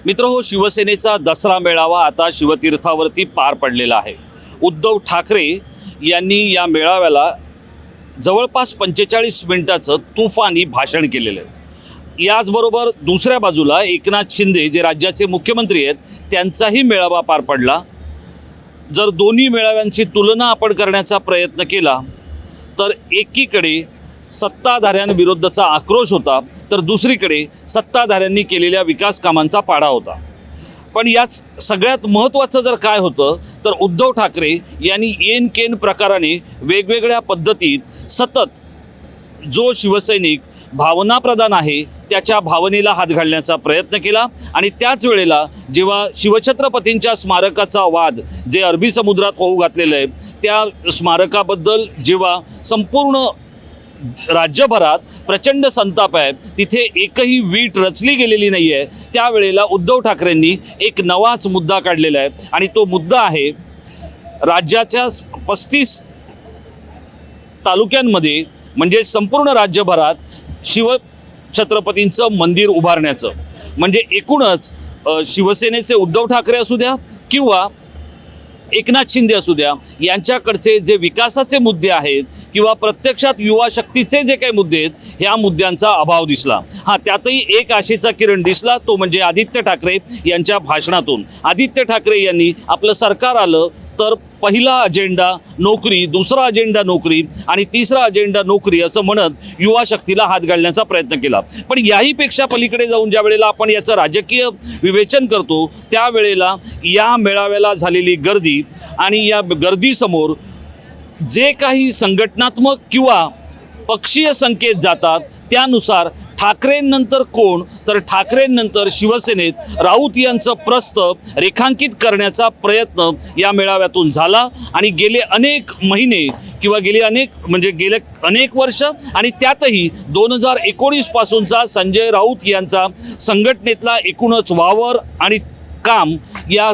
मित्रहो, शिवसेनेचा दसरा मेळावा आता शिवतीर्थावरती पार पडलेला आहे। उद्धव ठाकरे यांनी या मेळाव्याला जवळपास 45 मिनिटाचं तुफानी भाषण केलेलं आहे। याचबरोबर दुसऱ्या बाजूला एकनाथ शिंदे जे राज्याचे मुख्यमंत्री आहेत त्यांचाही मेळावा पार पडला। जर दोन्ही मेळाव्यांची तुलना आपण करण्याचा प्रयत्न केला तर एकीकडे सत्ताधाऱ्यांविरुद्धचा आक्रोश होता, तर दुसरीकडे सत्ताधाऱ्यांनी केलेल्या विकास कामांचा पाढा होता। पण याच सगळ्यात महत्त्वाचं जर काय होतं तर उद्धव ठाकरे यांनी येन केन प्रकाराने वेगवेगळ्या पद्धतीत सतत जो शिवसैनिक भावनाप्रधान आहे त्याच्या भावनेला हात घालण्याचा प्रयत्न केला। आणि त्याच वेळेला जेव्हा शिवछत्रपतींच्या स्मारकाचा वाद जे अरबी समुद्रात होऊ घातलेलं आहे त्या स्मारकाबद्दल जेव्हा संपूर्ण राज्यभरात प्रचंड संताप आहे, तिथे एकही वीट रचली गेलेली नाही आहे, त्यावेळेला उद्धव ठाकरेंनी एक नवाच मुद्दा काढलेला आहे। आणि तो मुद्दा आहे राज्याच्या 35 तालुक्यांमध्ये म्हणजे संपूर्ण राज्यभरात शिवछत्रपतींचं मंदिर उभारण्याचं। म्हणजे एकूणच शिवसेनेचे उद्धव ठाकरे असू द्या किंवा एकनाथ शिंदे असू द्या, यांच्याकडचे जे विकासाचे मुद्दे आहेत किंवा प्रत्यक्षात युवा शक्तीचे जे काही मुद्दे आहेत ह्या मुद्द्यांचा अभाव दिसला। हां, त्यातही एक आशेचा किरण दिसला, तो म्हणजे आदित्य ठाकरे यांच्या भाषणातून। आदित्य ठाकरे यांनी आपलं सरकार आलं तर पहिला अजेंडा नोकरी, दुसरा अजेंडा नोकरी आणि तिसरा अजेंडा नोकरी असं म्हणत युवा शक्तीला हात घालण्याचा प्रयत्न केला। पण याहीपेक्षा पलीकडे जाऊन ज्या वेळेला आपण याचं राजकीय विवेचन करतो त्यावेळेला या मेळाव्याला झालेली गर्दी आणि या गर्दीसमोर जे काही संघटनात्मक किंवा पक्षीय संकेत जातात त्यानुसार ठाकरेंनंतर कोण, तर ठाकरेंनंतर शिवसेनेत राऊत यांचं प्रस्थ रेखांकित करण्याचा प्रयत्न या मेळाव्यातून झाला। आणि गेले अनेक महिने किंवा गेले अनेक वर्ष आणि त्यातही 2019 पासूनचा संजय राऊत यांचा संघटनेतला एकूणच वावर आणि काम, या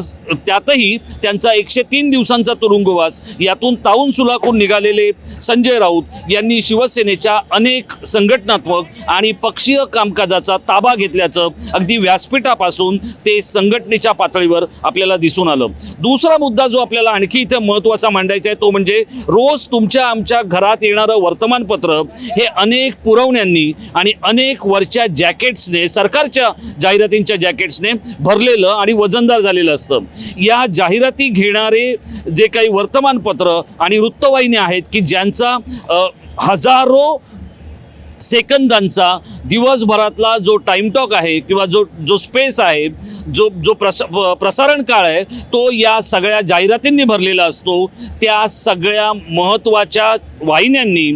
त्यातही त्यांचा 103 दिवसांचा तुरुंगवास, यातून तावून सुलाखून निघालेले संजय राऊत यांनी शिवसेनेच्या अनेक संघटनात्मक आणि पक्षीय कामकाजाचा ताबा घेतल्याचं अगदी व्यासपीठापासून ते संघटनेच्या पातळीवर आपल्याला दिसून आलं। दुसरा मुद्दा जो आपल्याला आणखी इथे महत्त्वाचा मांडायचा आहे तो म्हणजे रोज तुमच्या आमच्या घरात येणारं वर्तमानपत्र हे अनेक पुरवण्यांनी आणि अनेक वरच्या जॅकेट्सने, सरकारच्या जाहिरातींच्या जॅकेट्सने भरलेलं आणि वजनदार झालेलं असतं। या जाहिराती घेणारे जे काही वर्तमानपत्र आणि वृत्तवाहिन्या आहेत की ज्यांचा हजारो सेकंदांचा दिवसभरातला जो टाइम टॉक आहे किंवा जो स्पेस आहे, जो प्रसारण काळ आहे तो या सगळ्या जाहिरातींनी भरलेला असतो। त्या सगळ्या महत्त्वाच्या वाहिन्यांनी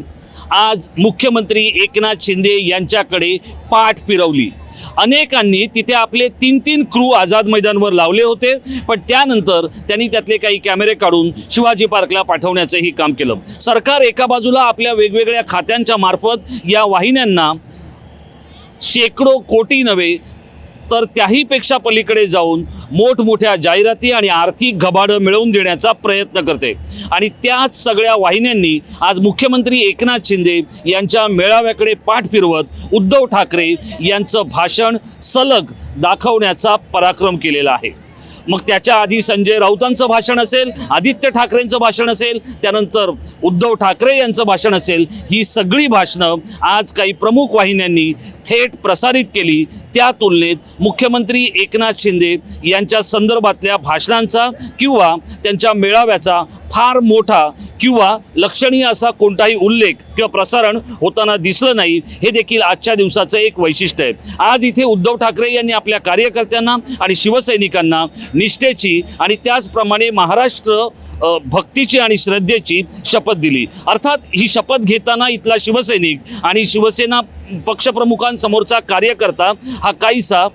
आज मुख्यमंत्री एकनाथ शिंदे यांच्याकडे पाठ फिरवली। अनेकांनी तिथे आपले 3-3 क्रू आझाद मैदानवर लावले होते, पण त्यानंतर त्यांनी त्यातले काही कॅमेरे काढून शिवाजी पार्कला पाठवण्याचंही काम केलं। सरकार एका बाजूला आपल्या वेगवेगळ्या खात्यांच्या मार्फत या वाहिन्यांना शेकडो कोटी नव्हे तर त्याहीपेक्षा पलीकडे जाऊन मोठमोठ्या जाहिराती आणि आर्थिक घबाडं मिळवून देण्याचा प्रयत्न करते। आणि त्याच सगळ्या वाहिन्यांनी आज मुख्यमंत्री एकनाथ शिंदे यांच्या मेळाव्याकडे पाठ फिरवत उद्धव ठाकरे यांचं भाषण सलग दाखवण्याचा पराक्रम केलेला आहे। मग त्याच्या आधी संजय राऊतांचं भाषण असेल, आदित्य ठाकरेंचं भाषण असेल, त्यानंतर उद्धव ठाकरे यांचं भाषण असेल, ही सगळी भाषणं आज काही प्रमुख वाहिन्यांनी थेट प्रसारित केली। त्या तुलनेत मुख्यमंत्री एकनाथ शिंदे यांच्या संदर्भातल्या भाषणांचा किंवा त्यांच्या मेळाव्याचा फार मोठा किंवा लक्षणीय असा कोणताही उल्लेख किंवा प्रसारण होताना दिसलं नाही, हे देखील आजच्या दिवसाचं एक वैशिष्ट्य आहे। आज इथे उद्धव ठाकरे यांनी आपल्या कार्यकर्त्यांना आणि शिवसैनिकांना निष्ठेची आणि त्याचप्रमाणे महाराष्ट्र भक्तीची आणि श्रद्धेची शपथ दिली। अर्थात ही शपथ घेताना इथला शिवसैनिक आणि शिवसेना पक्षप्रमुखांसमोरचा कार्यकर्ता हा काहीसा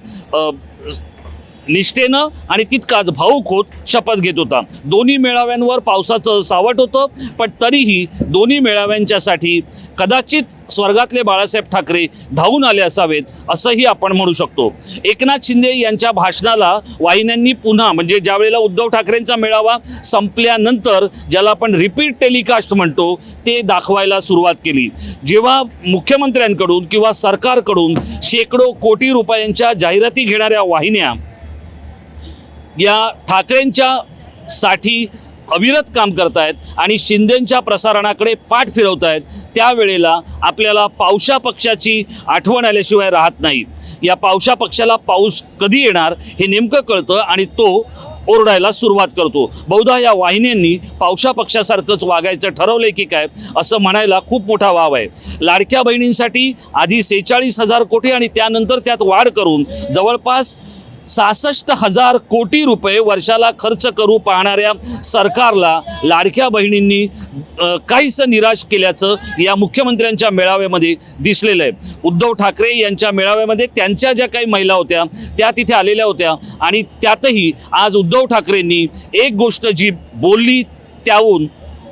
निष्ठेनं आणि तितकाच भावुक होत शपथ घेत होता। दोन्ही मेळाव्यांवर पावसाचं सावट होतं, पण तरीही दोन्ही मेळाव्यांच्यासाठी कदाचित स्वर्गातले बाळासाहेब ठाकरे धावून आले असावेत असंही आपण म्हणू शकतो। एकनाथ शिंदे यांच्या भाषणाला वाहिन्यांनी पुन्हा म्हणजे ज्या वेळेला उद्धव ठाकरेंचा मेळावा संपल्यानंतर ज्याला आपण रिपीट टेलिकास्ट म्हणतो ते दाखवायला सुरुवात केली। जेव्हा मुख्यमंत्र्यांकडून किंवा सरकारकडून शेकडो कोटी रुपयांच्या जाहिराती घेणाऱ्या वाहिन्या या ठाकरेंच्या साठी अविरत काम करतायत आणि शिंदेंच्या प्रसारणाकडे पाठ फिरवतायत, त्यावेळेला आपल्याला पावसा पक्षाची आठवण आल्याशिवाय राहत नाही. या पावसा पक्षाला पाऊस कधी येणार हे नेमकं कळतं आणि तो ओरडायला सुरुवात करतो. बहुधा या वाहिन्यांनी पावसा पक्षासारखंच वागायचं ठरवलंय की काय असं म्हणायला खूप मोठा वाव आहे. लाडक्या बहिणींसाठी आधी 46,000 कोटी आणि त्यानंतर त्यात वाढ करून जवळपास 66,000 कोटी रुपये वर्षाला खर्च करू पाहणाऱ्या सरकारला लाडक्या बहिणींनी काहीसं निराश केल्याचं या मुख्यमंत्र्यांच्या मेळाव्यामध्ये दिसलेलं आहे. उद्धव ठाकरे यांच्या मेळाव्यामध्ये त्यांच्या ज्या काही महिला होत्या त्या तिथे आलेल्या होत्या आणि त्यातही आज उद्धव ठाकरेंनी एक गोष्ट जी बोलली त्याहून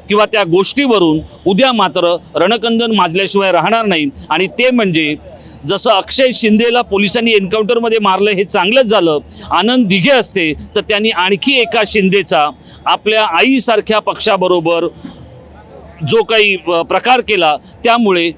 किंवा त्या गोष्टीवरून उद्या मात्र रणकंदन माजल्याशिवाय राहणार नाही. आणि ते म्हणजे जसं अक्षय शिंदेला पोलिसांनी एन्काउंटरमध्ये मारलं हे चांगलंच झालं, आनंद दिघे असते तर त्यांनी आणखी एका शिंदेचा आपल्या आईसारख्या पक्षाबरोबर जो काही प्रकार केला त्यामुळे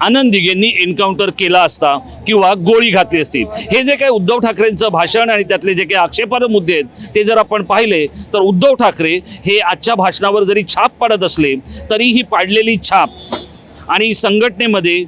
आनंद दिघेंनी एन्काउंटर केला असता किंवा गोळी घातली असती. हे जे काही उद्धव ठाकरेंचं भाषण आणि त्यातले जे काही आक्षेपार्ह मुद्दे आहेत ते जर आपण पाहिले तर उद्धव ठाकरे हे आजच्या भाषणावर जरी छाप पाडत असले तरी ही पाडलेली छाप आणि संघटनेमध्ये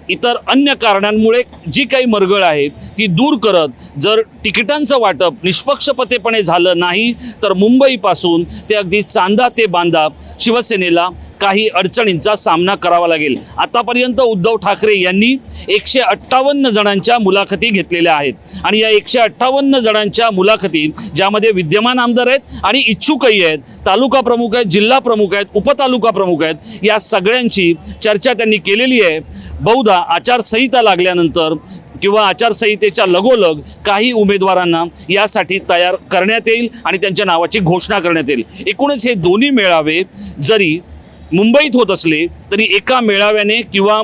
इतर अन्य कारणांमुळे जी काही मरगळ आहे ती दूर करत जर तिकिटांचं वाटप निष्पक्षपतेपणे झालं नाही तर मुंबईपासून ते अगदी चांदा ते बांदा शिवसेनेला काही अडचणींचा सामना करावा लागेल. आतापर्यंत उद्धव ठाकरे यांनी 158 जणांच्या मुलाखती घेतलेल्या आहेत आणि या 158 जणांच्या मुलाखती ज्यामध्ये विद्यमान आमदार आहेत आणि इच्छुकही आहेत, तालुका प्रमुख आहेत, जिल्हा प्रमुख आहेत, उपतालुका प्रमुख आहेत, या सगळ्यांची चर्चा त्यांनी केलेली आहे. बहुधा आचारसंहिता लागल्यानंतर किंवा आचारसंहितेच्या लगोलग काही उमेदवारांना यासाठी तयार करण्यात येईल आणि त्यांच्या नावाची घोषणा करण्यात येईल. एकूणच हे दोन्ही मेळावे जरी मुंबईत होत असले तरी एका मेळाव्याने किंवा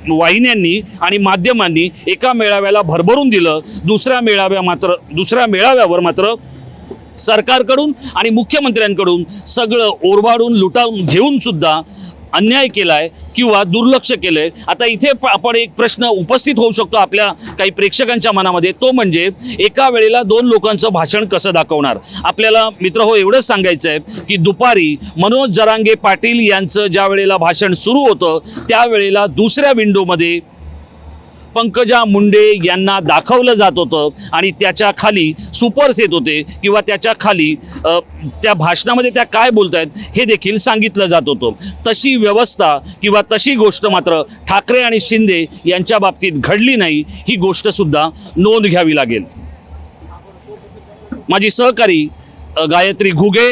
वाहिन्यांनी आणि माध्यमांनी एका मेळाव्याला भरभरून दिलं, दुसऱ्या मेळाव्यावर मात्र सरकारकडून आणि मुख्यमंत्र्यांकडून सगळं ओरबाडून लुटावून घेऊन सुद्धा अन्याय केलाय किंवा दुर्लक्ष केलंय. आता इथे आपण एक प्रश्न उपस्थित होऊ शकतो आपल्या काही प्रेक्षकांच्या मनामध्ये, तो म्हणजे एका वेळेला 2 लोकांचं भाषण कसं दाखवणार. आपल्याला मित्र हो एवढंच सांगायचं आहे की दुपारी मनोज जरांगे पाटील यांचं ज्या वेळेला भाषण सुरू होतं त्यावेळेला दुसऱ्या विंडोमध्ये पंकजा मुंडे यांना दाखवलं जात होतं आणि त्याच्या खाली सुपर्स येत होते किंवा त्याच्या खाली त्या भाषणामध्ये त्या काय बोलत आहेत हे देखील सांगितलं जात होतं. तशी व्यवस्था किंवा तशी गोष्ट मात्र ठाकरे आणि शिंदे यांच्या बाबतीत घडली नाही, ही गोष्टसुद्धा नोंद घ्यावी लागेल. माझी सहकारी गायत्री घुगे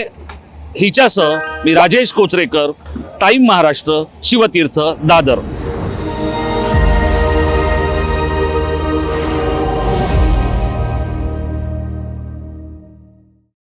हिच्यासह मी राजेश कोचरेकर, टाइम महाराष्ट्र, शिवतीर्थ, दादर.